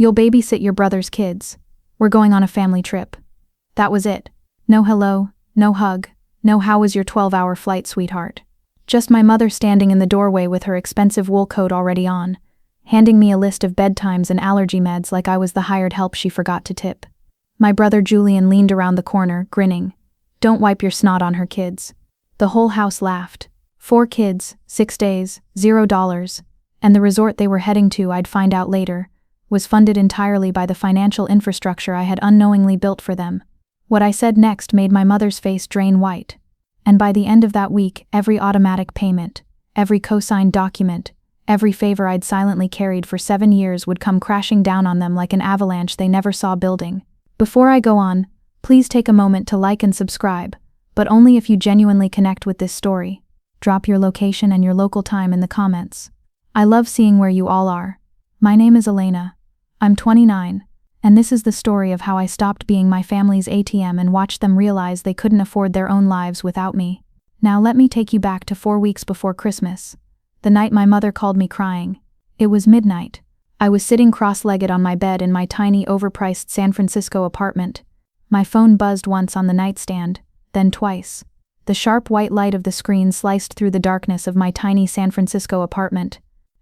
You'll babysit your brother's kids. We're going on a family trip. That was it. No hello, no hug, no how was your 12-hour flight, sweetheart. Just my mother standing in the doorway with her expensive wool coat already on, handing me a list of bedtimes and allergy meds like I was the hired help she forgot to tip. My brother Julian leaned around the corner, grinning. Don't wipe your snot on her, kids. The whole house laughed. 4 kids, 6 days, $0, and the resort they were heading to, I'd find out later, was funded entirely by the financial infrastructure I had unknowingly built for them. What I said next made my mother's face drain white. And by the end of that week, every automatic payment, every co-signed document, every favor I'd silently carried for 7 years would come crashing down on them like an avalanche they never saw building. Before I go on, please take a moment to like and subscribe, but only if you genuinely connect with this story. Drop your location and your local time in the comments. I love seeing where you all are. My name is Elena. I'm 29, and this is the story of how I stopped being my family's ATM and watched them realize they couldn't afford their own lives without me. Now let me take you back to 4 weeks before Christmas, the night my mother called me crying. It was midnight. I was sitting cross-legged on my bed in my tiny, overpriced San Francisco apartment. My phone buzzed once on the nightstand, then twice. The sharp white light of the screen sliced through the darkness of my tiny San Francisco apartment.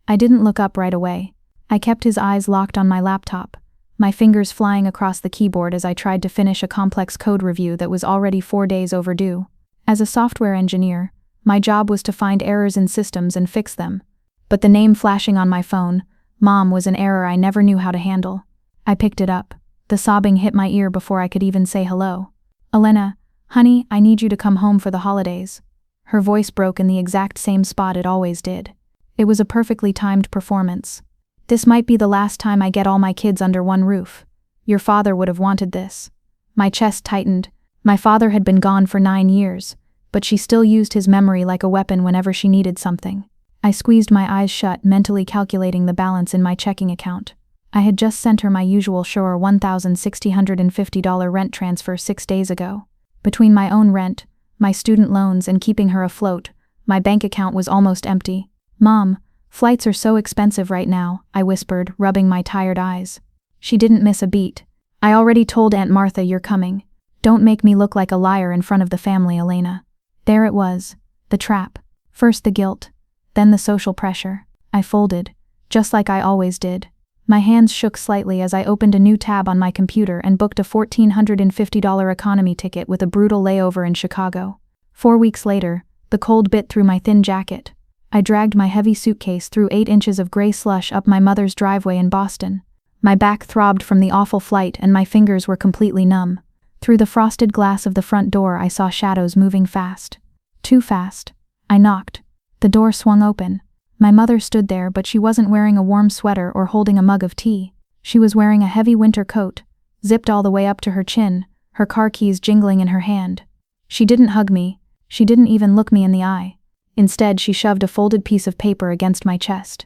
I didn't look up right away. I kept his eyes locked on my laptop, my fingers flying across the keyboard as I tried to finish a complex code review that was already 4 days overdue. As a software engineer, my job was to find errors in systems and fix them. But the name flashing on my phone, Mom, was an error I never knew how to handle. I picked it up. The sobbing hit my ear before I could even say hello. Elena, honey, I need you to come home for the holidays. Her voice broke in the exact same spot it always did. It was a perfectly timed performance. This might be the last time I get all my kids under one roof. Your father would have wanted this. My chest tightened. My father had been gone for 9 years, but she still used his memory like a weapon whenever she needed something. I squeezed my eyes shut, mentally calculating the balance in my checking account. I had just sent her my usual sure $1,650 rent transfer 6 days ago. Between my own rent, my student loans, and keeping her afloat, my bank account was almost empty. Mom, flights are so expensive right now, I whispered, rubbing my tired eyes. She didn't miss a beat. I already told Aunt Martha you're coming. Don't make me look like a liar in front of the family, Elena. There it was, the trap. First the guilt, then the social pressure. I folded, just like I always did. My hands shook slightly as I opened a new tab on my computer and booked a $1,450 economy ticket with a brutal layover in Chicago. 4 weeks later, the cold bit through my thin jacket. I dragged my heavy suitcase through 8 inches of gray slush up my mother's driveway in Boston. My back throbbed from the awful flight and my fingers were completely numb. Through the frosted glass of the front door I saw shadows moving fast. Too fast. I knocked. The door swung open. My mother stood there, but she wasn't wearing a warm sweater or holding a mug of tea. She was wearing a heavy winter coat, zipped all the way up to her chin, her car keys jingling in her hand. She didn't hug me. She didn't even look me in the eye. Instead, she shoved a folded piece of paper against my chest.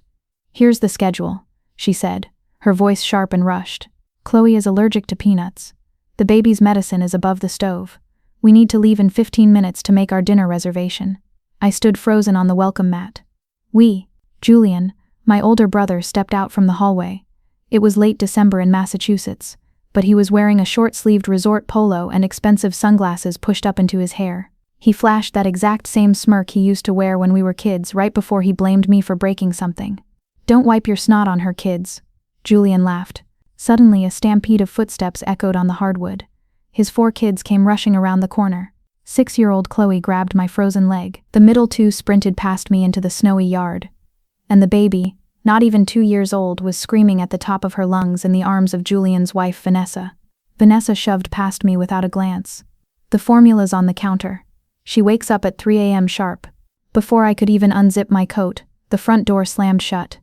Here's the schedule, she said, her voice sharp and rushed. Chloe is allergic to peanuts. The baby's medicine is above the stove. We need to leave in 15 minutes to make our dinner reservation. I stood frozen on the welcome mat. Julian, my older brother, stepped out from the hallway. It was late December in Massachusetts, but he was wearing a short-sleeved resort polo and expensive sunglasses pushed up into his hair. He flashed that exact same smirk he used to wear when we were kids, right before he blamed me for breaking something. Don't wipe your snot on her, kids. Julian laughed. Suddenly a stampede of footsteps echoed on the hardwood. His 4 kids came rushing around the corner. 6-year-old Chloe grabbed my frozen leg. The middle 2 sprinted past me into the snowy yard. And the baby, not even 2 years old, was screaming at the top of her lungs in the arms of Julian's wife, Vanessa. Vanessa shoved past me without a glance. The formula's on the counter. She wakes up at 3 a.m. sharp. Before I could even unzip my coat, the front door slammed shut.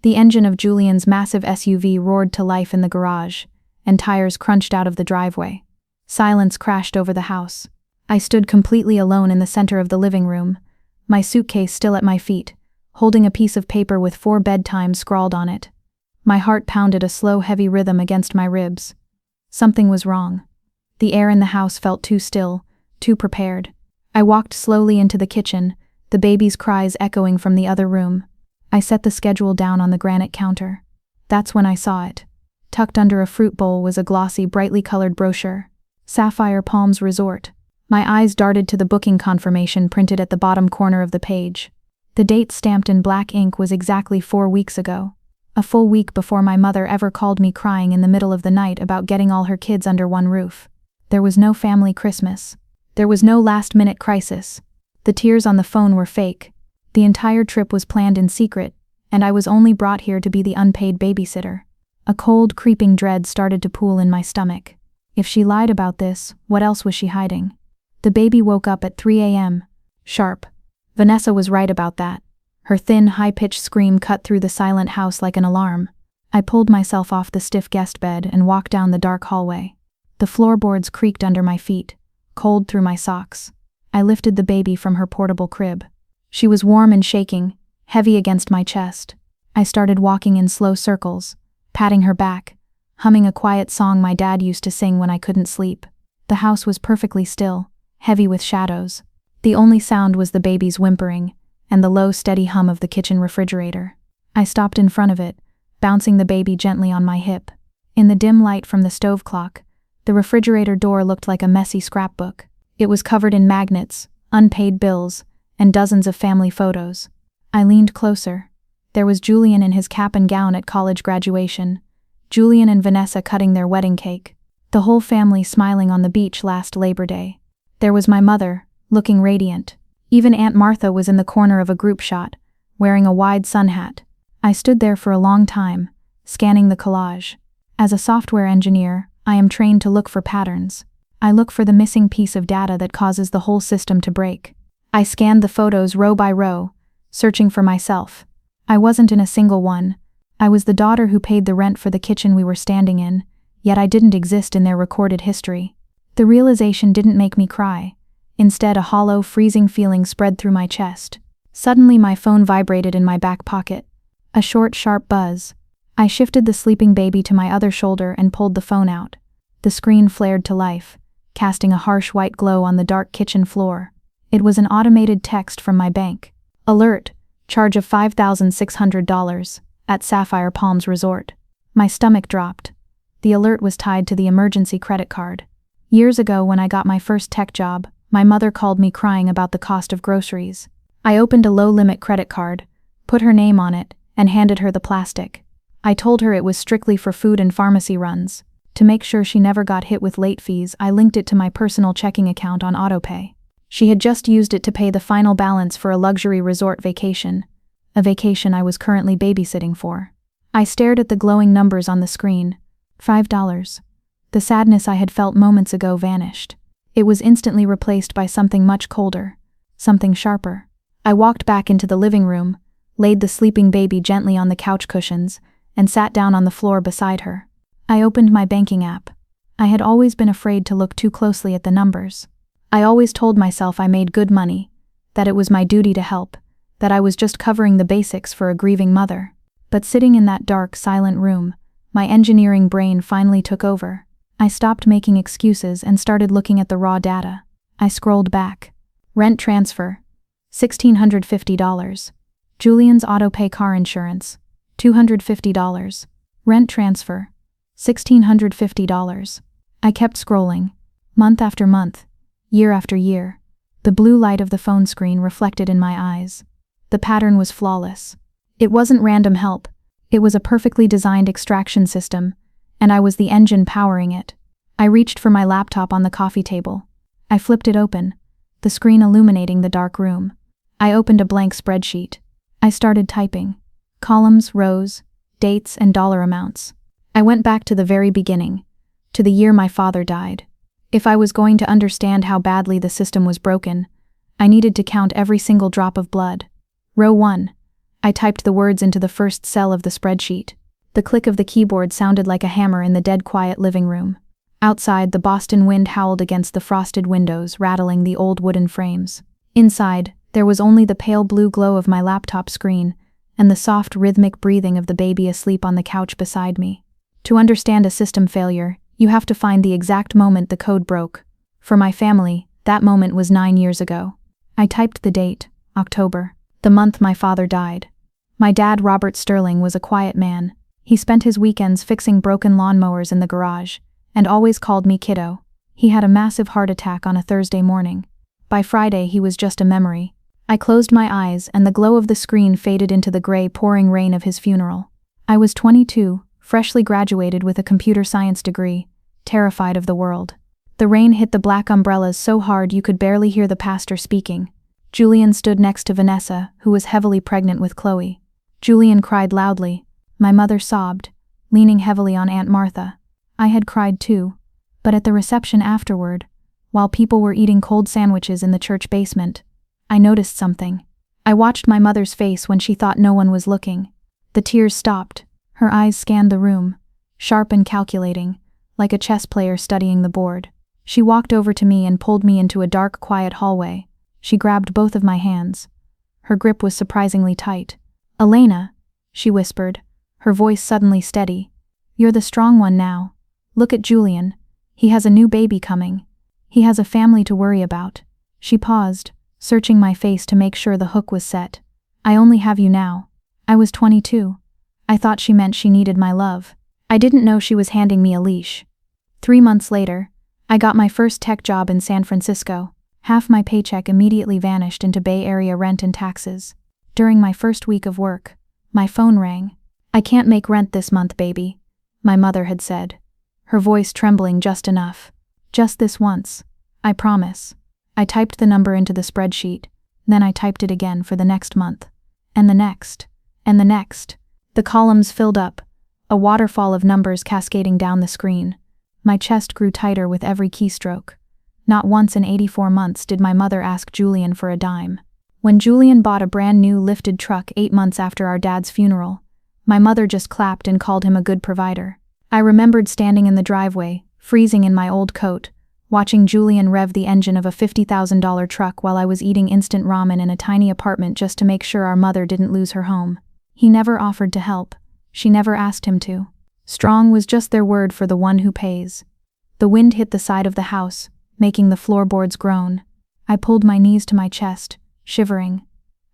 The engine of Julian's massive SUV roared to life in the garage, and tires crunched out of the driveway. Silence crashed over the house. I stood completely alone in the center of the living room, my suitcase still at my feet, holding a piece of paper with 4 bedtimes scrawled on it. My heart pounded a slow, heavy rhythm against my ribs. Something was wrong. The air in the house felt too still, too prepared. I walked slowly into the kitchen, the baby's cries echoing from the other room. I set the schedule down on the granite counter. That's when I saw it. Tucked under a fruit bowl was a glossy, brightly colored brochure. Sapphire Palms Resort. My eyes darted to the booking confirmation printed at the bottom corner of the page. The date stamped in black ink was exactly 4 weeks ago. A full week before my mother ever called me crying in the middle of the night about getting all her kids under one roof. There was no family Christmas. There was no last-minute crisis. The tears on the phone were fake. The entire trip was planned in secret, and I was only brought here to be the unpaid babysitter. A cold, creeping dread started to pool in my stomach. If she lied about this, what else was she hiding? The baby woke up at 3 a.m. Sharp. Vanessa was right about that. Her thin, high-pitched scream cut through the silent house like an alarm. I pulled myself off the stiff guest bed and walked down the dark hallway. The floorboards creaked under my feet, cold through my socks. I lifted the baby from her portable crib. She was warm and shaking, heavy against my chest. I started walking in slow circles, patting her back, humming a quiet song my dad used to sing when I couldn't sleep. The house was perfectly still, heavy with shadows. The only sound was the baby's whimpering, and the low, steady hum of the kitchen refrigerator. I stopped in front of it, bouncing the baby gently on my hip. In the dim light from the stove clock, the refrigerator door looked like a messy scrapbook. It was covered in magnets, unpaid bills, and dozens of family photos. I leaned closer. There was Julian in his cap and gown at college graduation, Julian and Vanessa cutting their wedding cake, the whole family smiling on the beach last Labor Day. There was my mother, looking radiant. Even Aunt Martha was in the corner of a group shot, wearing a wide sun hat. I stood there for a long time, scanning the collage. As a software engineer, I am trained to look for patterns. I look for the missing piece of data that causes the whole system to break. I scanned the photos row by row, searching for myself. I wasn't in a single one. I was the daughter who paid the rent for the kitchen we were standing in, yet I didn't exist in their recorded history. The realization didn't make me cry. Instead, a hollow, freezing feeling spread through my chest. Suddenly, my phone vibrated in my back pocket. A short, sharp buzz. I shifted the sleeping baby to my other shoulder and pulled the phone out. The screen flared to life, casting a harsh white glow on the dark kitchen floor. It was an automated text from my bank. Alert, charge of $5,600 at Sapphire Palms Resort. My stomach dropped. The alert was tied to the emergency credit card. Years ago, when I got my first tech job, my mother called me crying about the cost of groceries. I opened a low-limit credit card, put her name on it, and handed her the plastic. I told her it was strictly for food and pharmacy runs. To make sure she never got hit with late fees, I linked it to my personal checking account on autopay. She had just used it to pay the final balance for a luxury resort vacation, a vacation I was currently babysitting for. I stared at the glowing numbers on the screen. $5. The sadness I had felt moments ago vanished. It was instantly replaced by something much colder, something sharper. I walked back into the living room, laid the sleeping baby gently on the couch cushions, and sat down on the floor beside her. I opened my banking app. I had always been afraid to look too closely at the numbers. I always told myself I made good money, that it was my duty to help, that I was just covering the basics for a grieving mother. But sitting in that dark, silent room, my engineering brain finally took over. I stopped making excuses and started looking at the raw data. I scrolled back. Rent transfer, $1,650. Julian's autopay car insurance, $250. Rent transfer, $1,650. I kept scrolling, month after month, year after year. The blue light of the phone screen reflected in my eyes. The pattern was flawless. It wasn't random help. It was a perfectly designed extraction system, and I was the engine powering it. I reached for my laptop on the coffee table. I flipped it open, the screen illuminating the dark room. I opened a blank spreadsheet. I started typing. Columns, rows, dates, and dollar amounts. I went back to the very beginning, to the year my father died. If I was going to understand how badly the system was broken, I needed to count every single drop of blood. Row 1. I typed the words into the first cell of the spreadsheet. The click of the keyboard sounded like a hammer in the dead quiet living room. Outside, the Boston wind howled against the frosted windows, rattling the old wooden frames. Inside, there was only the pale blue glow of my laptop screen and the soft, rhythmic breathing of the baby asleep on the couch beside me. To understand a system failure, you have to find the exact moment the code broke. For my family, that moment was 9 years ago. I typed the date, October, the month my father died. My dad, Robert Sterling, was a quiet man. He spent his weekends fixing broken lawnmowers in the garage, and always called me kiddo. He had a massive heart attack on a Thursday morning. By Friday he was just a memory. I closed my eyes and the glow of the screen faded into the gray pouring rain of his funeral. I was 22, freshly graduated with a computer science degree, terrified of the world. The rain hit the black umbrellas so hard you could barely hear the pastor speaking. Julian stood next to Vanessa, who was heavily pregnant with Chloe. Julian cried loudly. My mother sobbed, leaning heavily on Aunt Martha. I had cried too, but at the reception afterward, while people were eating cold sandwiches in the church basement, I noticed something. I watched my mother's face when she thought no one was looking. The tears stopped. Her eyes scanned the room, sharp and calculating, like a chess player studying the board. She walked over to me and pulled me into a dark, quiet hallway. She grabbed both of my hands. Her grip was surprisingly tight. "Elena," she whispered, her voice suddenly steady. "You're the strong one now. Look at Julian. He has a new baby coming. He has a family to worry about." She paused, searching my face to make sure the hook was set. "I only have you now." I was 22. I thought she meant she needed my love. I didn't know she was handing me a leash. 3 months later, I got my first tech job in San Francisco. Half my paycheck immediately vanished into Bay Area rent and taxes. During my first week of work, my phone rang. "I can't make rent this month, baby," my mother had said, her voice trembling just enough. "Just this once. I promise." I typed the number into the spreadsheet, then I typed it again for the next month. And the next. And the next. The columns filled up, a waterfall of numbers cascading down the screen. My chest grew tighter with every keystroke. Not once in 84 months did my mother ask Julian for a dime. When Julian bought a brand new lifted truck 8 months after our dad's funeral, my mother just clapped and called him a good provider. I remembered standing in the driveway, freezing in my old coat, watching Julian rev the engine of a $50,000 truck while I was eating instant ramen in a tiny apartment just to make sure our mother didn't lose her home. He never offered to help. She never asked him to. Strong was just their word for the one who pays. The wind hit the side of the house, making the floorboards groan. I pulled my knees to my chest, shivering.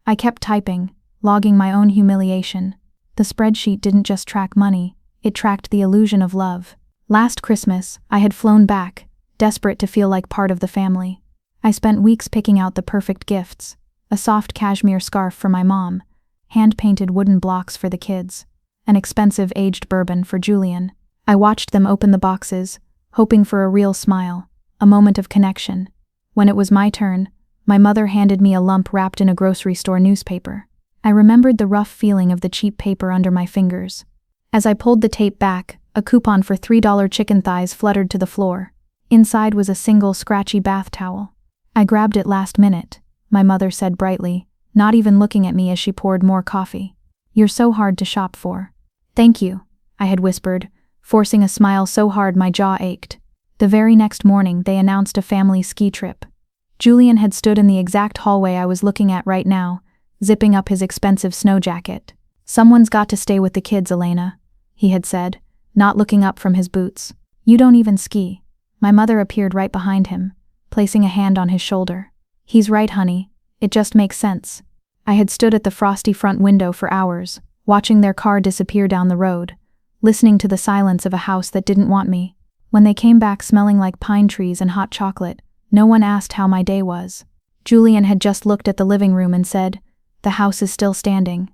I kept typing, logging my own humiliation. The spreadsheet didn't just track money, it tracked the illusion of love. Last Christmas, I had flown back, desperate to feel like part of the family. I spent weeks picking out the perfect gifts: a soft cashmere scarf for my mom, hand-painted wooden blocks for the kids, an expensive aged bourbon for Julian. I watched them open the boxes, hoping for a real smile, a moment of connection. When it was my turn, my mother handed me a lump wrapped in a grocery store newspaper. I remembered the rough feeling of the cheap paper under my fingers. As I pulled the tape back, a coupon for $3 chicken thighs fluttered to the floor. Inside was a single scratchy bath towel. "I grabbed it last minute," my mother said brightly, not even looking at me as she poured more coffee. "You're so hard to shop for." "Thank you," I had whispered, forcing a smile so hard my jaw ached. The very next morning they announced a family ski trip. Julian had stood in the exact hallway I was looking at right now, zipping up his expensive snow jacket. "Someone's got to stay with the kids, Elena," he had said, not looking up from his boots. "You don't even ski." My mother appeared right behind him, placing a hand on his shoulder. "He's right, honey. It just makes sense." I had stood at the frosty front window for hours, watching their car disappear down the road, listening to the silence of a house that didn't want me. When they came back smelling like pine trees and hot chocolate, no one asked how my day was. Julian had just looked at the living room and said, "The house is still standing."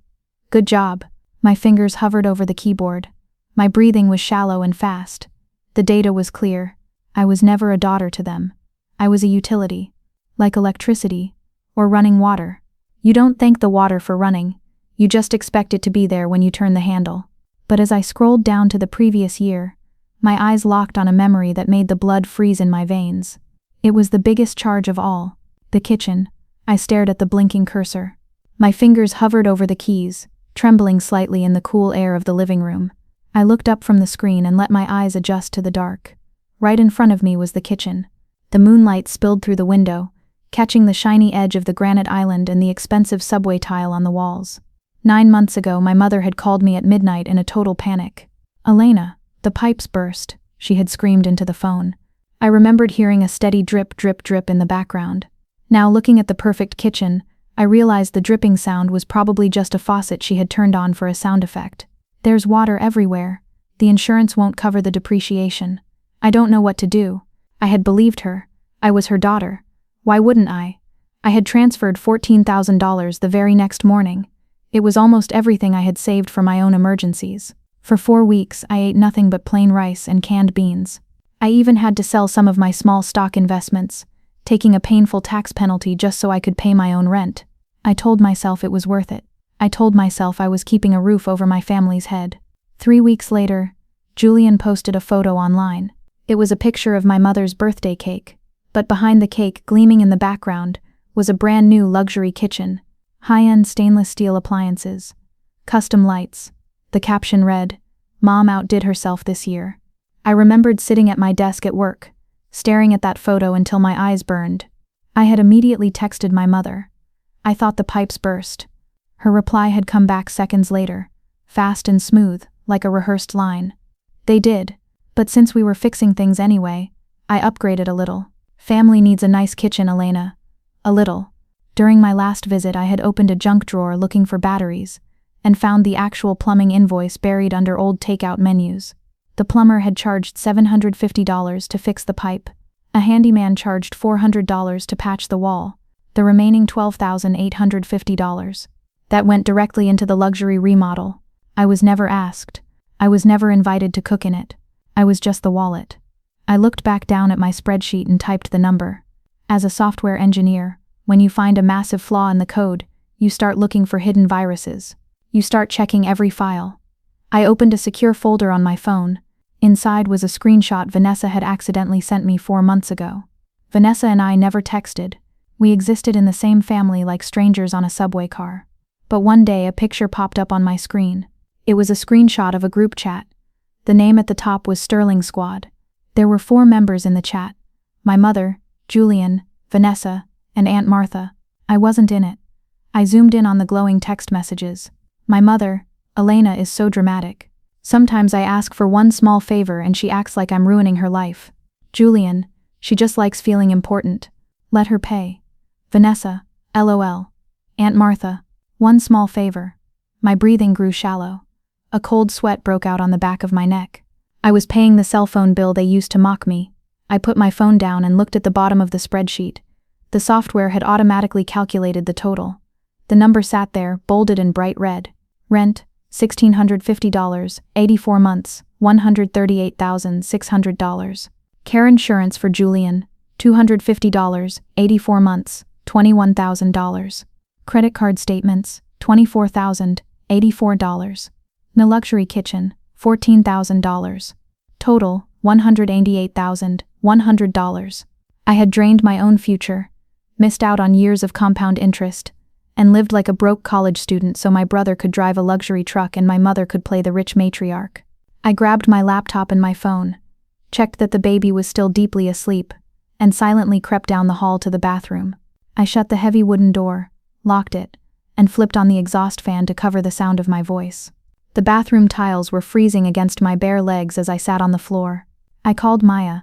"Good job." My fingers hovered over the keyboard. My breathing was shallow and fast. The data was clear. I was never a daughter to them. I was a utility, like electricity, or running water. You don't thank the water for running, you just expect it to be there when you turn the handle. But as I scrolled down to the previous year, my eyes locked on a memory that made the blood freeze in my veins. It was the biggest charge of all, the kitchen. I stared at the blinking cursor. My fingers hovered over the keys, trembling slightly in the cool air of the living room. I looked up from the screen and let my eyes adjust to the dark. Right in front of me was the kitchen. The moonlight spilled through the window, catching the shiny edge of the granite island and the expensive subway tile on the walls. 9 months ago, my mother had called me at midnight in a total panic. "Elena, the pipes burst," she had screamed into the phone. I remembered hearing a steady drip, drip, drip in the background. Now, looking at the perfect kitchen, I realized the dripping sound was probably just a faucet she had turned on for a sound effect. There's water everywhere. The insurance won't cover the depreciation. I don't know what to do. I had believed her. I was her daughter. Why wouldn't I? I had transferred $14,000 the very next morning. It was almost everything I had saved for my own emergencies. For 4 weeks, I ate nothing but plain rice and canned beans. I even had to sell some of my small stock investments, taking a painful tax penalty just so I could pay my own rent. I told myself it was worth it. I told myself I was keeping a roof over my family's head. 3 weeks later, Julian posted a photo online. It was a picture of my mother's birthday cake, but behind the cake, gleaming in the background, was a brand new luxury kitchen, high-end stainless steel appliances, custom lights. The caption read, "Mom outdid herself this year." I remembered sitting at my desk at work, staring at that photo until my eyes burned. I had immediately texted my mother. I thought the pipes burst. Her reply had come back seconds later, fast and smooth, like a rehearsed line. They did, but since we were fixing things anyway, I upgraded a little. Family needs a nice kitchen, Elena. A little. During my last visit, I had opened a junk drawer looking for batteries, and found the actual plumbing invoice buried under old takeout menus. The plumber had charged $750 to fix the pipe. A handyman charged $400 to patch the wall. The remaining $12,850. That went directly into the luxury remodel. I was never asked. I was never invited to cook in it. I was just the wallet. I looked back down at my spreadsheet and typed the number. As a software engineer, when you find a massive flaw in the code, you start looking for hidden viruses. You start checking every file. I opened a secure folder on my phone. Inside was a screenshot Vanessa had accidentally sent me 4 months ago. Vanessa and I never texted. We existed in the same family like strangers on a subway car. But one day a picture popped up on my screen. It was a screenshot of a group chat. The name at the top was Sterling Squad. There were 4 members in the chat. My mother, Julian, Vanessa, and Aunt Martha. I wasn't in it. I zoomed in on the glowing text messages. My mother, Elena, is so dramatic. Sometimes I ask for one small favor and she acts like I'm ruining her life. Julian, she just likes feeling important. Let her pay. Vanessa, LOL. Aunt Martha, one small favor. My breathing grew shallow. A cold sweat broke out on the back of my neck. I was paying the cell phone bill they used to mock me. I put my phone down and looked at the bottom of the spreadsheet. The software had automatically calculated the total. The number sat there, bolded in bright red. Rent, $1,650, 84 months, $138,600. Care insurance for Julian, $250, 84 months, $21,000. Credit card statements, $24,084. No luxury kitchen, $14,000. Total, $188,100. I had drained my own future, missed out on years of compound interest, and lived like a broke college student so my brother could drive a luxury truck and my mother could play the rich matriarch. I grabbed my laptop and my phone, checked that the baby was still deeply asleep, and silently crept down the hall to the bathroom. I shut the heavy wooden door, locked it, and flipped on the exhaust fan to cover the sound of my voice. The bathroom tiles were freezing against my bare legs as I sat on the floor. I called Maya.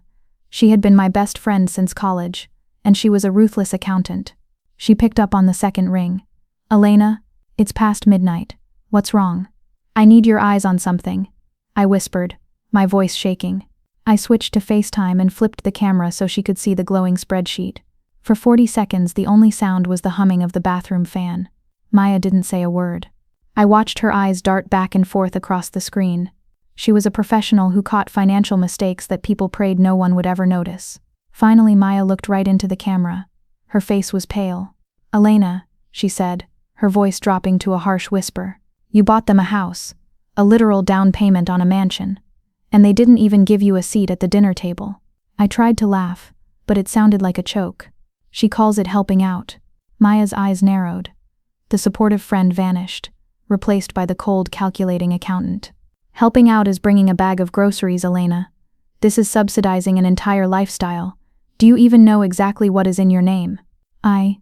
She had been my best friend since college, and she was a ruthless accountant. She picked up on the second ring. Elena, it's past midnight. What's wrong? I need your eyes on something, I whispered, my voice shaking. I switched to FaceTime and flipped the camera so she could see the glowing spreadsheet. For 40 seconds, the only sound was the humming of the bathroom fan. Maya didn't say a word. I watched her eyes dart back and forth across the screen. She was a professional who caught financial mistakes that people prayed no one would ever notice. Finally, Maya looked right into the camera. Her face was pale. Elena, she said, her voice dropping to a harsh whisper. You bought them a house, a literal down payment on a mansion, and they didn't even give you a seat at the dinner table. I tried to laugh, but it sounded like a choke. She calls it helping out. Maya's eyes narrowed. The supportive friend vanished, replaced by the cold, calculating accountant. Helping out is bringing a bag of groceries, Elena. This is subsidizing an entire lifestyle. Do you even know exactly what is in your name? I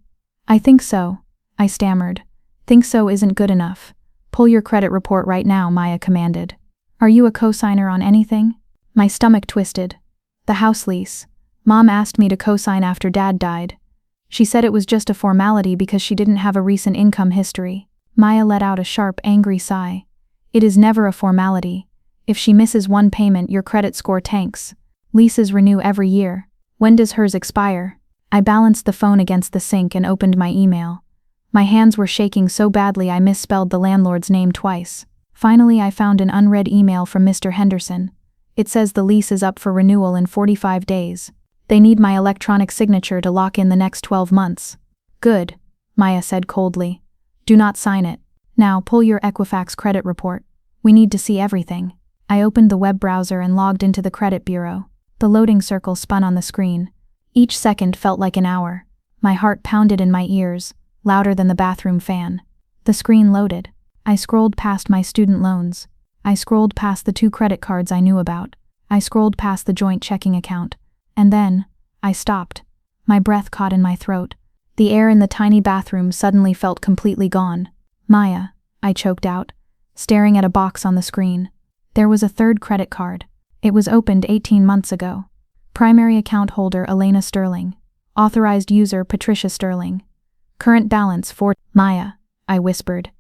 think so, I stammered. Think so isn't good enough. Pull your credit report right now, Maya commanded. Are you a co-signer on anything? My stomach twisted. The house lease. Mom asked me to co-sign after Dad died. She said it was just a formality because she didn't have a recent income history. Maya let out a sharp, angry sigh. It is never a formality. If she misses one payment, your credit score tanks. Leases renew every year. When does hers expire? I balanced the phone against the sink and opened my email. My hands were shaking so badly I misspelled the landlord's name twice. Finally, I found an unread email from Mr. Henderson. It says the lease is up for renewal in 45 days. They need my electronic signature to lock in the next 12 months. Good, Maya said coldly. Do not sign it. Now pull your Equifax credit report. We need to see everything. I opened the web browser and logged into the credit bureau. The loading circle spun on the screen. Each second felt like an hour. My heart pounded in my ears, louder than the bathroom fan. The screen loaded. I scrolled past my student loans. I scrolled past the 2 credit cards I knew about. I scrolled past the joint checking account. And then, I stopped. My breath caught in my throat. The air in the tiny bathroom suddenly felt completely gone. Maya, I choked out, staring at a box on the screen. There was a 3rd credit card. It was opened 18 months ago. Primary account holder Elena Sterling. Authorized user Patricia Sterling. Current balance for Maya, I whispered,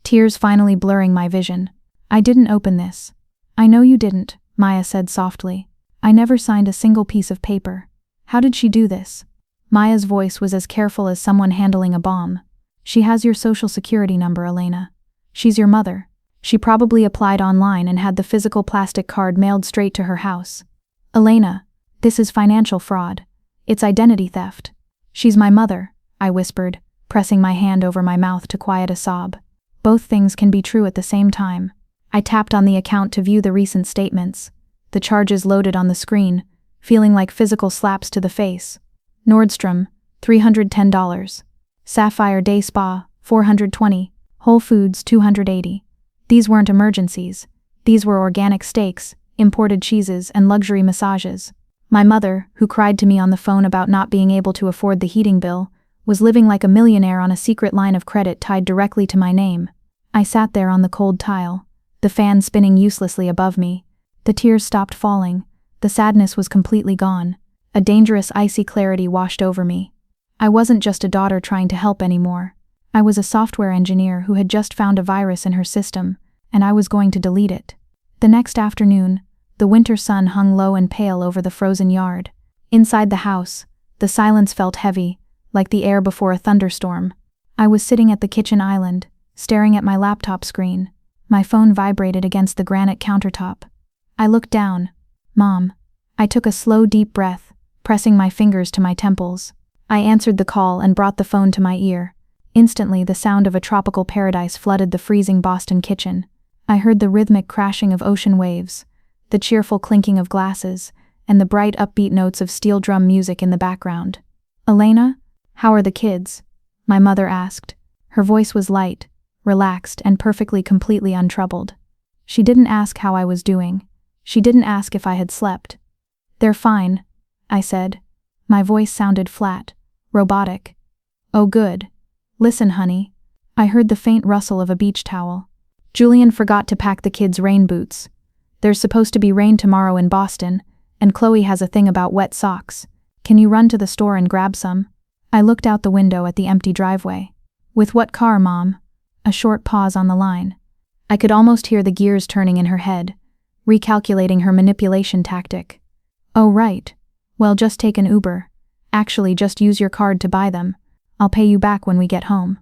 tears finally blurring my vision. I didn't open this. I know you didn't, Maya said softly. I never signed a single piece of paper. How did she do this? Maya's voice was as careful as someone handling a bomb. She has your social security number, Elena. She's your mother. She probably applied online and had the physical plastic card mailed straight to her house. Elena, this is financial fraud. It's identity theft. She's my mother, I whispered, pressing my hand over my mouth to quiet a sob. Both things can be true at the same time. I tapped on the account to view the recent statements. The charges loaded on the screen, feeling like physical slaps to the face. Nordstrom, $310. Sapphire Day Spa, $420. Whole Foods, $280. These weren't emergencies. These were organic steaks, imported cheeses, and luxury massages. My mother, who cried to me on the phone about not being able to afford the heating bill, was living like a millionaire on a secret line of credit tied directly to my name. I sat there on the cold tile, the fan spinning uselessly above me. The tears stopped falling. The sadness was completely gone. A dangerous icy clarity washed over me. I wasn't just a daughter trying to help anymore. I was a software engineer who had just found a virus in her system, and I was going to delete it. The next afternoon, the winter sun hung low and pale over the frozen yard. Inside the house, the silence felt heavy, like the air before a thunderstorm. I was sitting at the kitchen island, staring at my laptop screen. My phone vibrated against the granite countertop. I looked down. Mom. I took a slow, deep breath, pressing my fingers to my temples. I answered the call and brought the phone to my ear. Instantly, the sound of a tropical paradise flooded the freezing Boston kitchen. I heard the rhythmic crashing of ocean waves, the cheerful clinking of glasses, and the bright, upbeat notes of steel drum music in the background. Elena, how are the kids? My mother asked. Her voice was light, relaxed, and completely untroubled. She didn't ask how I was doing. She didn't ask if I had slept. They're fine, I said. My voice sounded flat, robotic. Oh, good. Listen, honey. I heard the faint rustle of a beach towel. Julian forgot to pack the kids' rain boots. There's supposed to be rain tomorrow in Boston, and Chloe has a thing about wet socks. Can you run to the store and grab some? I looked out the window at the empty driveway. With what car, Mom? A short pause on the line. I could almost hear the gears turning in her head, recalculating her manipulation tactic. Oh, right. Well, just take an Uber. Actually, just use your card to buy them. I'll pay you back when we get home.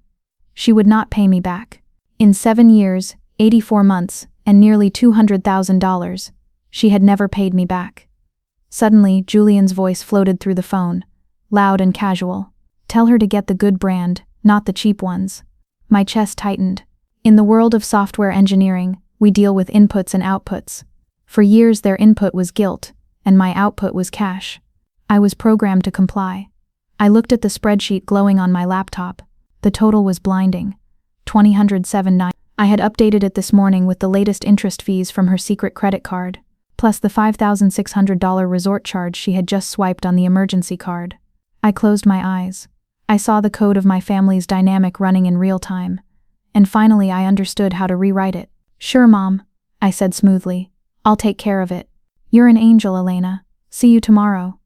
She would not pay me back. In 7 years, 84 months, and nearly $200,000, she had never paid me back. Suddenly, Julian's voice floated through the phone, loud and casual. Tell her to get the good brand, not the cheap ones. My chest tightened. In the world of software engineering, we deal with inputs and outputs. For years, their input was guilt, and my output was cash. I was programmed to comply. I looked at the spreadsheet glowing on my laptop. The total was blinding. $207.9. I had updated it this morning with the latest interest fees from her secret credit card, plus the $5,600 resort charge she had just swiped on the emergency card. I closed my eyes. I saw the code of my family's dynamic running in real time. And finally I understood how to rewrite it. Sure, Mom, I said smoothly. I'll take care of it. You're an angel, Elena. See you tomorrow.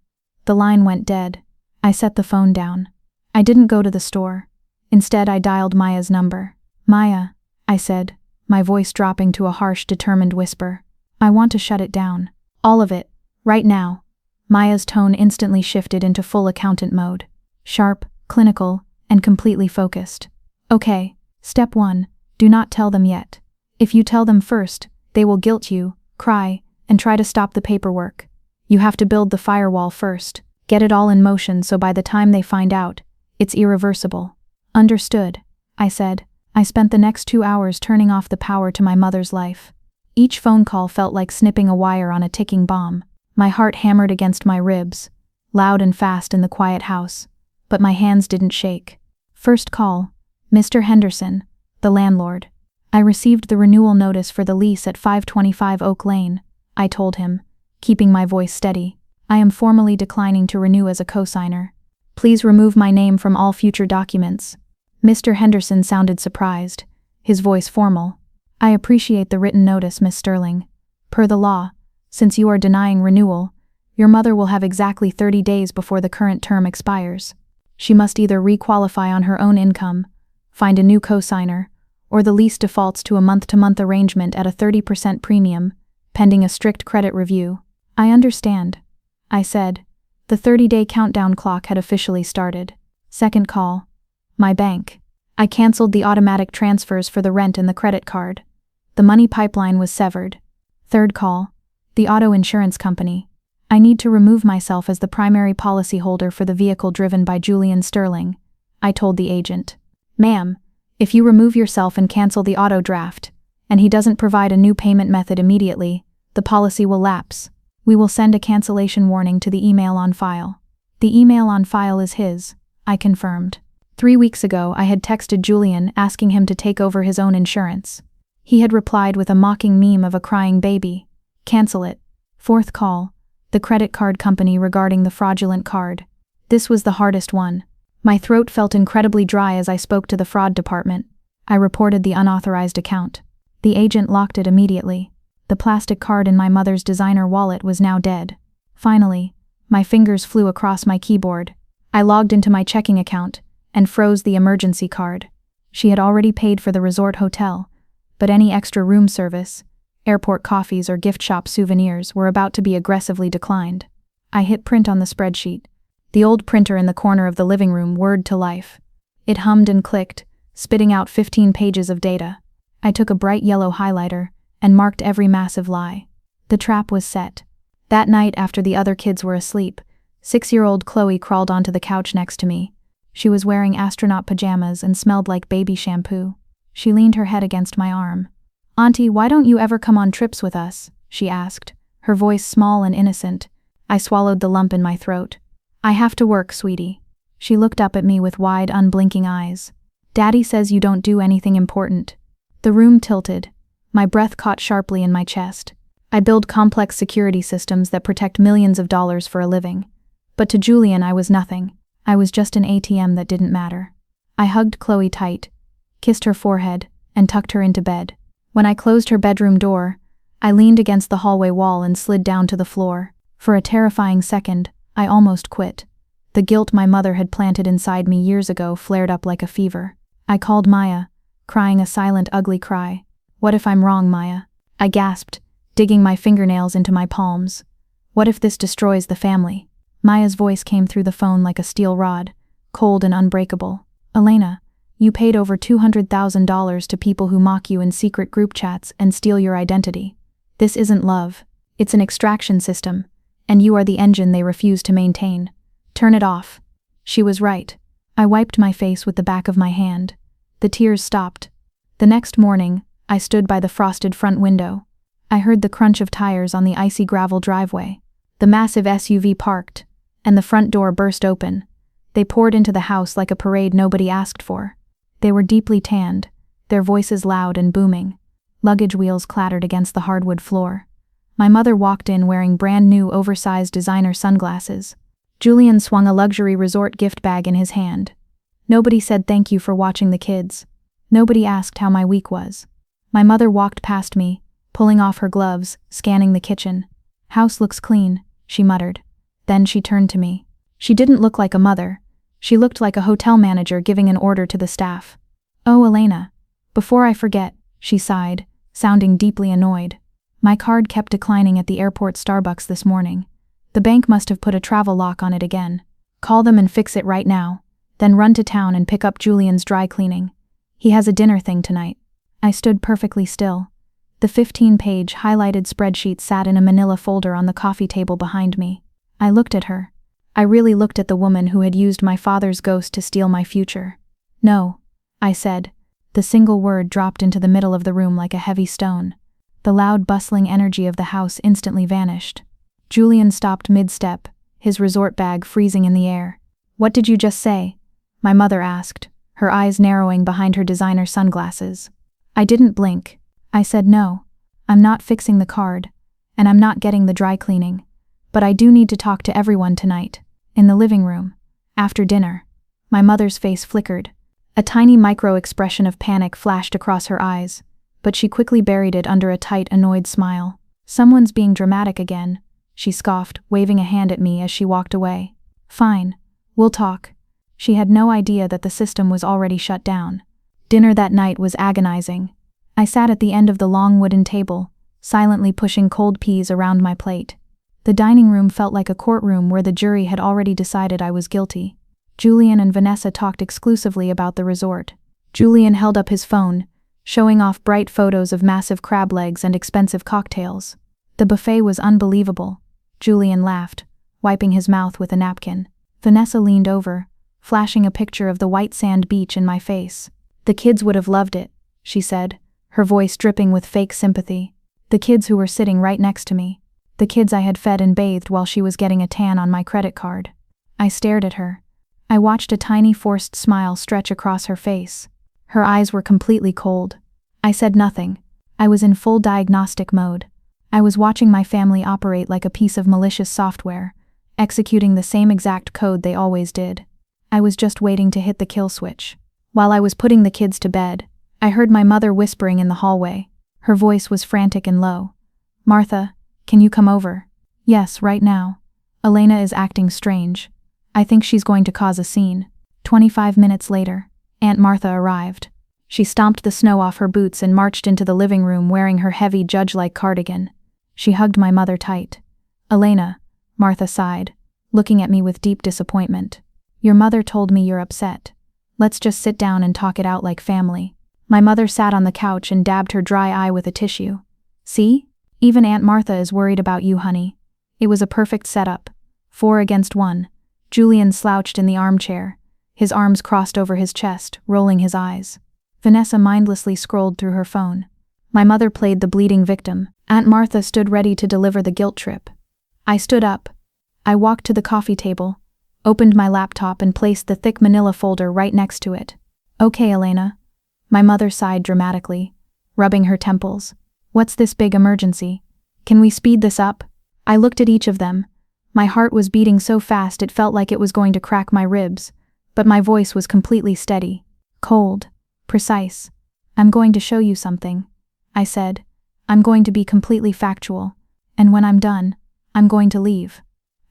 The line went dead. I set the phone down. I didn't go to the store. Instead, I dialed Maya's number. Maya, I said, my voice dropping to a harsh, determined whisper. I want to shut it down. All of it. Right now. Maya's tone instantly shifted into full accountant mode. Sharp, clinical, and completely focused. Okay. Step 1. Do not tell them yet. If you tell them first, they will guilt you, cry, and try to stop the paperwork. You have to build the firewall first. Get it all in motion so by the time they find out, it's irreversible. Understood, I said. I spent the next 2 hours turning off the power to my mother's life. Each phone call felt like snipping a wire on a ticking bomb. My heart hammered against my ribs, loud and fast in the quiet house, but my hands didn't shake. First call, Mr. Henderson, the landlord. I received the renewal notice for the lease at 525 Oak Lane, I told him, keeping my voice steady. I am formally declining to renew as a co-signer. Please remove my name from all future documents. Mr. Henderson sounded surprised, his voice formal. I appreciate the written notice, Miss Sterling. Per the law, since you are denying renewal, your mother will have exactly 30 days before the current term expires. She must either re-qualify on her own income, find a new co-signer, or the lease defaults to a month-to-month arrangement at a 30% premium, pending a strict credit review. I understand, I said. The 30-day countdown clock had officially started. Second call. My bank. I canceled the automatic transfers for the rent and the credit card. The money pipeline was severed. Third call. The auto insurance company. I need to remove myself as the primary policyholder for the vehicle driven by Julian Sterling, I told the agent. Ma'am, if you remove yourself and cancel the auto draft, and he doesn't provide a new payment method immediately, the policy will lapse. We will send a cancellation warning to the email on file. The email on file is his, I confirmed. 3 weeks ago, I had texted Julian asking him to take over his own insurance. He had replied with a mocking meme of a crying baby. Cancel it. Fourth call. The credit card company regarding the fraudulent card. This was the hardest one. My throat felt incredibly dry as I spoke to the fraud department. I reported the unauthorized account. The agent locked it immediately. The plastic card in my mother's designer wallet was now dead. Finally, my fingers flew across my keyboard. I logged into my checking account and froze the emergency card. She had already paid for the resort hotel, but any extra room service, airport coffees or gift shop souvenirs were about to be aggressively declined. I hit print on the spreadsheet. The old printer in the corner of the living room whirred to life. It hummed and clicked, spitting out 15 pages of data. I took a bright yellow highlighter and marked every massive lie. The trap was set. That night, after the other kids were asleep, 6-year-old Chloe crawled onto the couch next to me. She was wearing astronaut pajamas and smelled like baby shampoo. She leaned her head against my arm. Auntie, why don't you ever come on trips with us? She asked, her voice small and innocent. I swallowed the lump in my throat. I have to work, sweetie. She looked up at me with wide, unblinking eyes. Daddy says you don't do anything important. The room tilted. My breath caught sharply in my chest. I build complex security systems that protect millions of dollars for a living. But to Julian, I was nothing. I was just an ATM that didn't matter. I hugged Chloe tight, kissed her forehead, and tucked her into bed. When I closed her bedroom door, I leaned against the hallway wall and slid down to the floor. For a terrifying second, I almost quit. The guilt my mother had planted inside me years ago flared up like a fever. I called Maya, crying a silent, ugly cry. What if I'm wrong, Maya? I gasped, digging my fingernails into my palms. What if this destroys the family? Maya's voice came through the phone like a steel rod, cold and unbreakable. Elena, you paid over $200,000 to people who mock you in secret group chats and steal your identity. This isn't love. It's an extraction system, and you are the engine they refuse to maintain. Turn it off. She was right. I wiped my face with the back of my hand. The tears stopped. The next morning, I stood by the frosted front window. I heard the crunch of tires on the icy gravel driveway. The massive SUV parked, and the front door burst open. They poured into the house like a parade nobody asked for. They were deeply tanned, their voices loud and booming. Luggage wheels clattered against the hardwood floor. My mother walked in wearing brand new oversized designer sunglasses. Julian swung a luxury resort gift bag in his hand. Nobody said thank you for watching the kids. Nobody asked how my week was. My mother walked past me, pulling off her gloves, scanning the kitchen. House looks clean, she muttered. Then she turned to me. She didn't look like a mother. She looked like a hotel manager giving an order to the staff. Oh, Elena. Before I forget, she sighed, sounding deeply annoyed. My card kept declining at the airport Starbucks this morning. The bank must have put a travel lock on it again. Call them and fix it right now, then run to town and pick up Julian's dry cleaning. He has a dinner thing tonight. I stood perfectly still. The 15-page highlighted spreadsheet sat in a manila folder on the coffee table behind me. I looked at her. I really looked at the woman who had used my father's ghost to steal my future. No, I said. The single word dropped into the middle of the room like a heavy stone. The loud, bustling energy of the house instantly vanished. Julian stopped mid-step, his resort bag freezing in the air. What did you just say? My mother asked, her eyes narrowing behind her designer sunglasses. I didn't blink. I said no. I'm not fixing the card, and I'm not getting the dry cleaning. But I do need to talk to everyone tonight, in the living room, after dinner. My mother's face flickered. A tiny micro-expression of panic flashed across her eyes, but she quickly buried it under a tight, annoyed smile. Someone's being dramatic again, she scoffed, waving a hand at me as she walked away. Fine, we'll talk. She had no idea that the system was already shut down. Dinner that night was agonizing. I sat at the end of the long wooden table, silently pushing cold peas around my plate. The dining room felt like a courtroom where the jury had already decided I was guilty. Julian and Vanessa talked exclusively about the resort. Julian held up his phone, showing off bright photos of massive crab legs and expensive cocktails. The buffet was unbelievable. Julian laughed, wiping his mouth with a napkin. Vanessa leaned over, flashing a picture of the white sand beach in my face. The kids would have loved it, she said, her voice dripping with fake sympathy. The kids who were sitting right next to me. The kids I had fed and bathed while she was getting a tan on my credit card. I stared at her. I watched a tiny forced smile stretch across her face. Her eyes were completely cold. I said nothing. I was in full diagnostic mode. I was watching my family operate like a piece of malicious software, executing the same exact code they always did. I was just waiting to hit the kill switch. While I was putting the kids to bed, I heard my mother whispering in the hallway. Her voice was frantic and low. Martha, can you come over? Yes, right now. Elena is acting strange. I think she's going to cause a scene. 25 minutes later, Aunt Martha arrived. She stomped the snow off her boots and marched into the living room wearing her heavy judge-like cardigan. She hugged my mother tight. Elena, Martha sighed, looking at me with deep disappointment. Your mother told me you're upset. Let's just sit down and talk it out like family. My mother sat on the couch and dabbed her dry eye with a tissue. See? Even Aunt Martha is worried about you, honey. It was a perfect setup. 4 against 1. Julian slouched in the armchair, his arms crossed over his chest, rolling his eyes. Vanessa mindlessly scrolled through her phone. My mother played the bleeding victim. Aunt Martha stood ready to deliver the guilt trip. I stood up. I walked to the coffee table, opened my laptop and placed the thick manila folder right next to it. Okay, Elena. My mother sighed dramatically, rubbing her temples. What's this big emergency? Can we speed this up? I looked at each of them. My heart was beating so fast it felt like it was going to crack my ribs, but my voice was completely steady, cold, precise. I'm going to show you something, I said. I'm going to be completely factual, and when I'm done, I'm going to leave.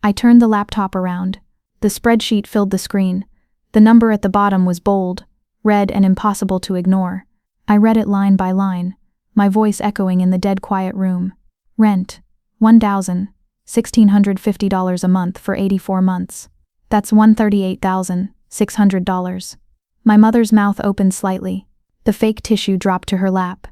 I turned the laptop around. The spreadsheet filled the screen. The number at the bottom was bold, red and impossible to ignore. I read it line by line, my voice echoing in the dead quiet room. Rent, $1,650 a month for 84 months. That's $138,600. My mother's mouth opened slightly. The fake tissue dropped to her lap.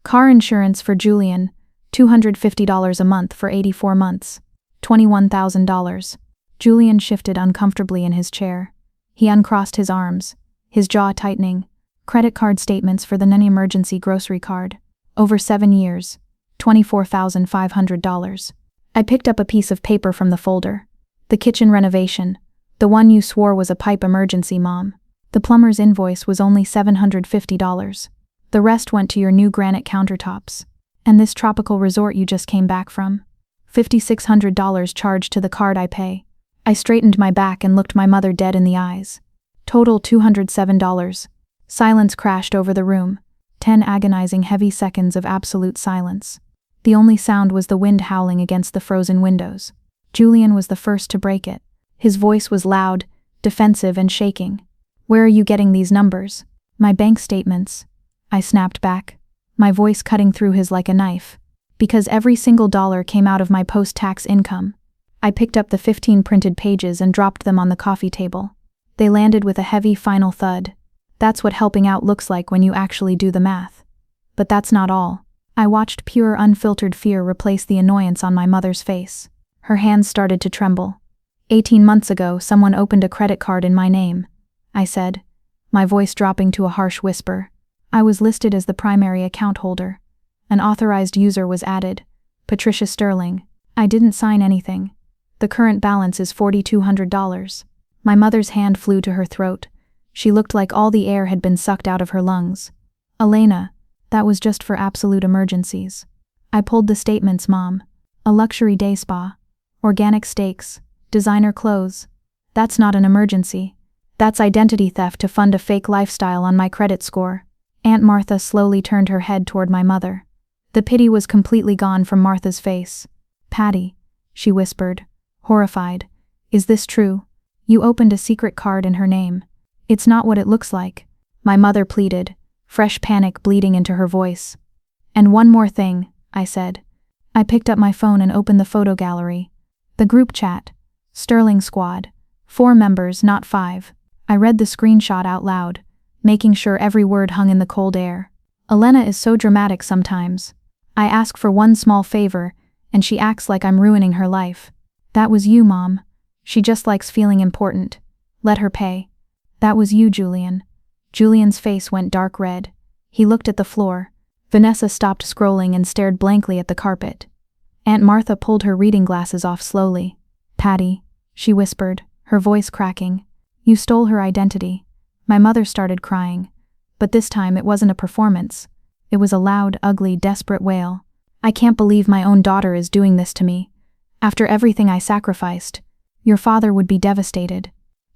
Car insurance for Julian, $250 a month for 84 months. $21,000. Julian shifted uncomfortably in his chair. He uncrossed his arms, his jaw tightening. Credit card statements for the non-emergency grocery card. Over 7 years. $24,500. I picked up a piece of paper from the folder. The kitchen renovation. The one you swore was a pipe emergency, Mom. The plumber's invoice was only $750. The rest went to your new granite countertops. And this tropical resort you just came back from. $5,600 charged to the card I pay. I straightened my back and looked my mother dead in the eyes. Total $207. Silence crashed over the room. 10 agonizing heavy seconds of absolute silence. The only sound was the wind howling against the frozen windows. Julian was the first to break it. His voice was loud, defensive and shaking. Where are you getting these numbers? My bank statements. I snapped back. my voice cutting through his like a knife. Because every single dollar came out of my post-tax income. I picked up the 15 printed pages and dropped them on the coffee table. They landed with a heavy final thud. That's what helping out looks like when you actually do the math. But that's not all. I watched pure unfiltered fear replace the annoyance on my mother's face. Her hands started to tremble. 18 months ago, someone opened a credit card in my name, I said, my voice dropping to a harsh whisper. I was listed as the primary account holder. An authorized user was added, Patricia Sterling. I didn't sign anything. The current balance is $4,200. My mother's hand flew to her throat. She looked like all the air had been sucked out of her lungs. Elena, that was just for absolute emergencies. I pulled the statements, Mom. A luxury day spa. Organic steaks. Designer clothes. That's not an emergency. That's identity theft to fund a fake lifestyle on my credit score. Aunt Martha slowly turned her head toward my mother. The pity was completely gone from Martha's face. Patty, she whispered, horrified. Is this true? You opened a secret card in her name. It's not what it looks like. My mother pleaded, fresh panic bleeding into her voice. And one more thing, I said. I picked up my phone and opened the photo gallery. The group chat. Sterling Squad. 4 members, not 5. I read the screenshot out loud, making sure every word hung in the cold air. Elena is so dramatic sometimes. I ask for one small favor, and she acts like I'm ruining her life. That was you, Mom. She just likes feeling important. Let her pay. That was you, Julian. Julian's face went dark red. He looked at the floor. Vanessa stopped scrolling and stared blankly at the carpet. Aunt Martha pulled her reading glasses off slowly. Patty, she whispered, her voice cracking. You stole her identity. My mother started crying. But this time it wasn't a performance. It was a loud, ugly, desperate wail. I can't believe my own daughter is doing this to me. After everything I sacrificed. Your father would be devastated.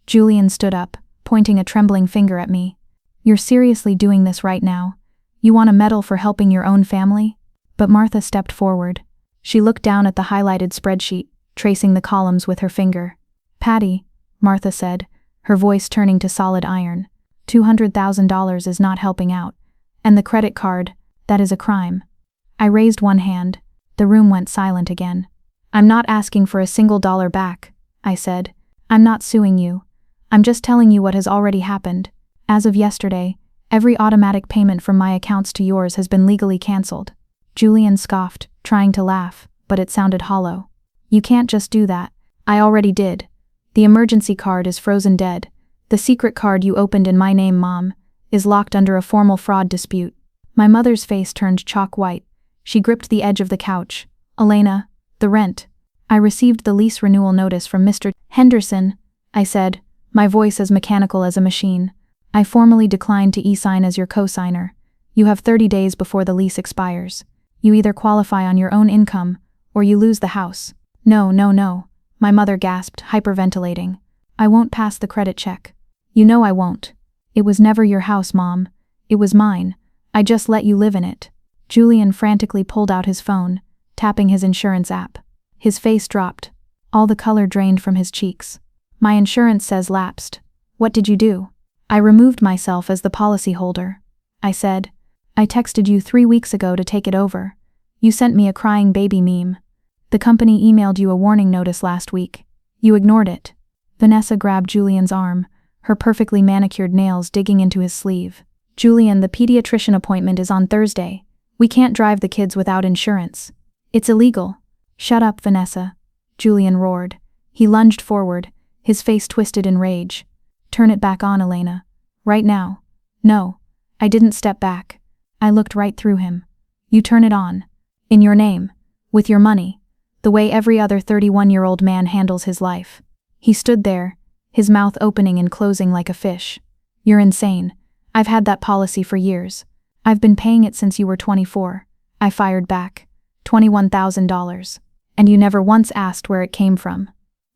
Julian stood up, pointing a trembling finger at me. You're seriously doing this right now? You want a medal for helping your own family? But Martha stepped forward. She looked down at the highlighted spreadsheet, tracing the columns with her finger. Patty, Martha said, her voice turning to solid iron. $200,000 is not helping out. And the credit card, that is a crime. I raised one hand. The room went silent again. I'm not asking for a single dollar back, I said. I'm not suing you. I'm just telling you what has already happened. As of yesterday, every automatic payment from my accounts to yours has been legally cancelled. Julian scoffed, trying to laugh, but it sounded hollow. You can't just do that. I already did. The emergency card is frozen dead. The secret card you opened in my name, Mom, is locked under a formal fraud dispute. My mother's face turned chalk white. She gripped the edge of the couch. Elena, the rent. I received the lease renewal notice from Mr. Henderson, I said, my voice as mechanical as a machine. I formally declined to e-sign as your co-signer. You have 30 days before the lease expires. You either qualify on your own income, or you lose the house. No, my mother gasped, hyperventilating. I won't pass the credit check. You know I won't. It was never your house, Mom. It was mine. I just let you live in it. Julian frantically pulled out his phone, tapping his insurance app. His face dropped. All the color drained from his cheeks. My insurance says lapsed. What did you do? I removed myself as the policyholder. I said. I texted you 3 weeks ago to take it over. You sent me a crying baby meme. The company emailed you a warning notice last week. You ignored it. Vanessa grabbed Julian's arm, her perfectly manicured nails digging into his sleeve. Julian, the pediatrician appointment is on Thursday. We can't drive the kids without insurance. It's illegal. Shut up, Vanessa. Julian roared. He lunged forward, his face twisted in rage. Turn it back on, Elena. Right now. No. I didn't step back. I looked right through him. You turn it on. In your name. With your money. The way every other 31-year-old man handles his life. He stood there, his mouth opening and closing like a fish. You're insane. I've had that policy for years. I've been paying it since you were 24. I fired back. $21,000. And you never once asked where it came from.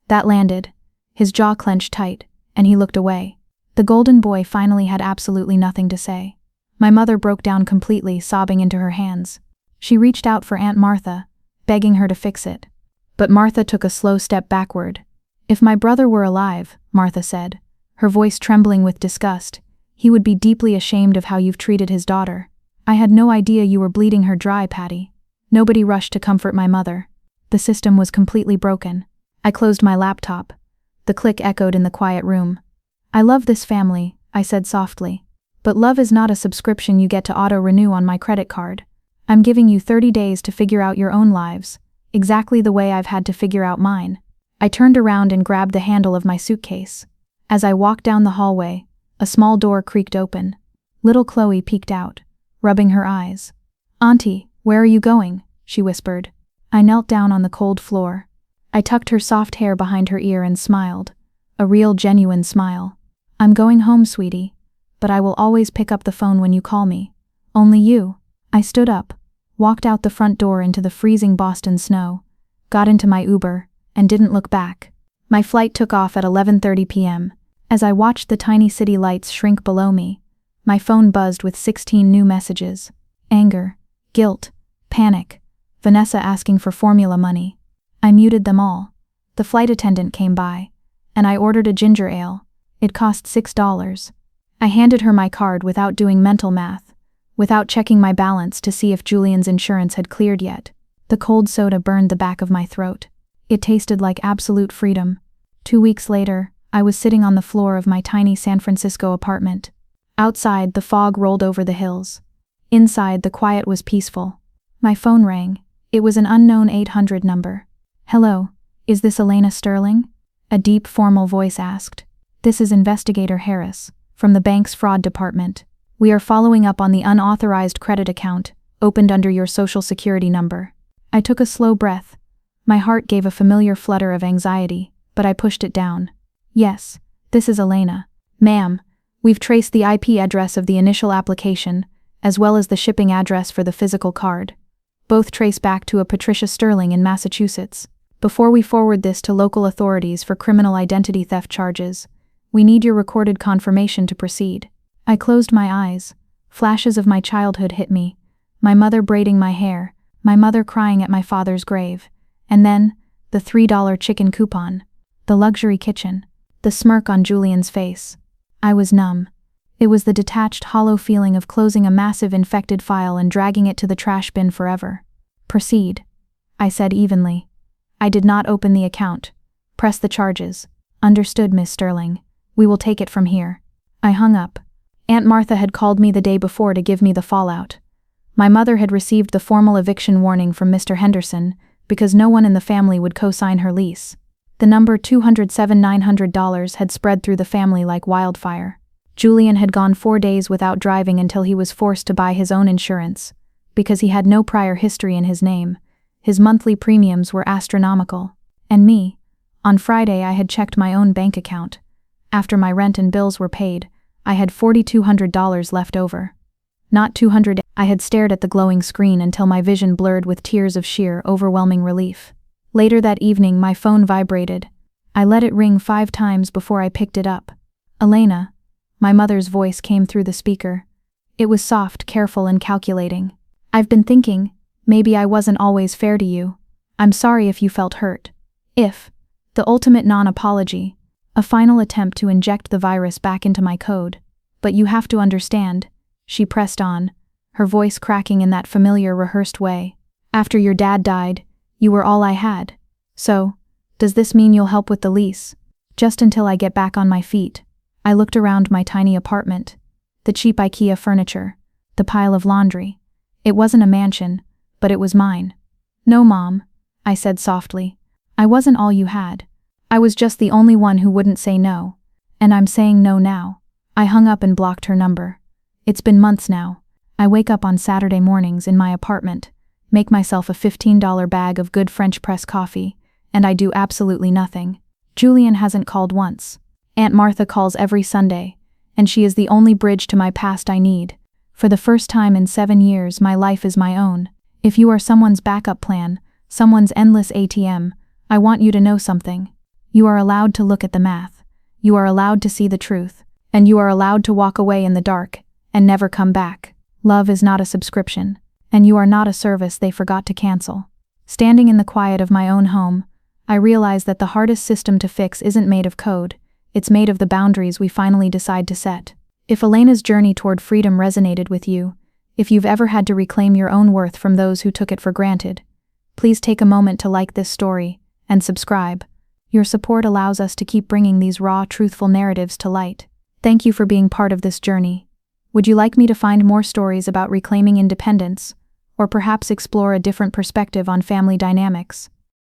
That landed. His jaw clenched tight, and he looked away. The golden boy finally had absolutely nothing to say. My mother broke down completely, sobbing into her hands. She reached out for Aunt Martha, begging her to fix it. But Martha took a slow step backward. If my brother were alive, Martha said, her voice trembling with disgust, he would be deeply ashamed of how you've treated his daughter. I had no idea you were bleeding her dry, Patty. Nobody rushed to comfort my mother. The system was completely broken. I closed my laptop. The click echoed in the quiet room. I love this family, I said softly. But love is not a subscription you get to auto-renew on my credit card. I'm giving you 30 days to figure out your own lives, exactly the way I've had to figure out mine. I turned around and grabbed the handle of my suitcase. As I walked down the hallway, a small door creaked open. Little Chloe peeked out, rubbing her eyes. "Auntie, where are you going?" she whispered. I knelt down on the cold floor. I tucked her soft hair behind her ear and smiled. A real, genuine smile. "I'm going home, sweetie. But I will always pick up the phone when you call me. Only you." I stood up, walked out the front door into the freezing Boston snow, got into my Uber, and didn't look back. My flight took off at 11:30 p.m. As I watched the tiny city lights shrink below me, my phone buzzed with 16 new messages. Anger, guilt, panic, Vanessa asking for formula money. I muted them all. The flight attendant came by, and I ordered a ginger ale. It cost $6. I handed her my card without doing mental math, without checking my balance to see if Julian's insurance had cleared yet. The cold soda burned the back of my throat. It tasted like absolute freedom. 2 weeks later, I was sitting on the floor of my tiny San Francisco apartment. Outside, the fog rolled over the hills. Inside, the quiet was peaceful. My phone rang. It was an unknown 800 number. "Hello, is this Elena Sterling?" A deep, formal voice asked. "This is Investigator Harris, from the bank's fraud department. We are following up on the unauthorized credit account, opened under your social security number." I took a slow breath. My heart gave a familiar flutter of anxiety, but I pushed it down. "Yes, this is Elena. Ma'am, we've traced the IP address of the initial application, as well as the shipping address for the physical card. Both trace back to a Patricia Sterling in Massachusetts. Before we forward this to local authorities for criminal identity theft charges, we need your recorded confirmation to proceed." I closed my eyes. Flashes of my childhood hit me. My mother braiding my hair, my mother crying at my father's grave, and then, the $3 chicken coupon, the luxury kitchen, the smirk on Julian's face. I was numb. It was the detached, hollow feeling of closing a massive infected file and dragging it to the trash bin forever. "Proceed," I said evenly. "I did not open the account. Press the charges." "Understood, Miss Sterling. We will take it from here." I hung up. Aunt Martha had called me the day before to give me the fallout. My mother had received the formal eviction warning from Mr. Henderson because no one in the family would co-sign her lease. The number $207,900 had spread through the family like wildfire. Julian had gone 4 days without driving until he was forced to buy his own insurance. Because he had no prior history in his name, his monthly premiums were astronomical. And me, on Friday I had checked my own bank account. After my rent and bills were paid, I had $4,200 left over. Not 200. I had stared at the glowing screen until my vision blurred with tears of sheer, overwhelming relief. Later that evening my phone vibrated. I let it ring 5 times before I picked it up. "Elena." My mother's voice came through the speaker. It was soft, careful, and calculating. "I've been thinking, maybe I wasn't always fair to you. I'm sorry if you felt hurt. If." The ultimate non-apology. A final attempt to inject the virus back into my code. "But you have to understand," she pressed on, her voice cracking in that familiar rehearsed way. "After your dad died, you were all I had. So, does this mean you'll help with the lease? Just until I get back on my feet." I looked around my tiny apartment. The cheap IKEA furniture. The pile of laundry. It wasn't a mansion, but it was mine. "No, Mom," I said softly. "I wasn't all you had. I was just the only one who wouldn't say no. And I'm saying no now." I hung up and blocked her number. It's been months now. I wake up on Saturday mornings in my apartment, make myself a $15 bag of good French press coffee, and I do absolutely nothing. Julian hasn't called once. Aunt Martha calls every Sunday, and she is the only bridge to my past I need. For the first time in 7 years, my life is my own. If you are someone's backup plan, someone's endless ATM, I want you to know something. You are allowed to look at the math. You are allowed to see the truth. And you are allowed to walk away in the dark and never come back. Love is not a subscription, and you are not a service they forgot to cancel. Standing in the quiet of my own home, I realize that the hardest system to fix isn't made of code. It's made of the boundaries we finally decide to set. If Elena's journey toward freedom resonated with you, If you've ever had to reclaim your own worth from those who took it for granted, please take a moment to like this story and subscribe. Your support allows us to keep bringing these raw, truthful narratives to light. Thank you for being part of this journey. Would you like me to find more stories about reclaiming independence, or perhaps explore a different perspective on family dynamics?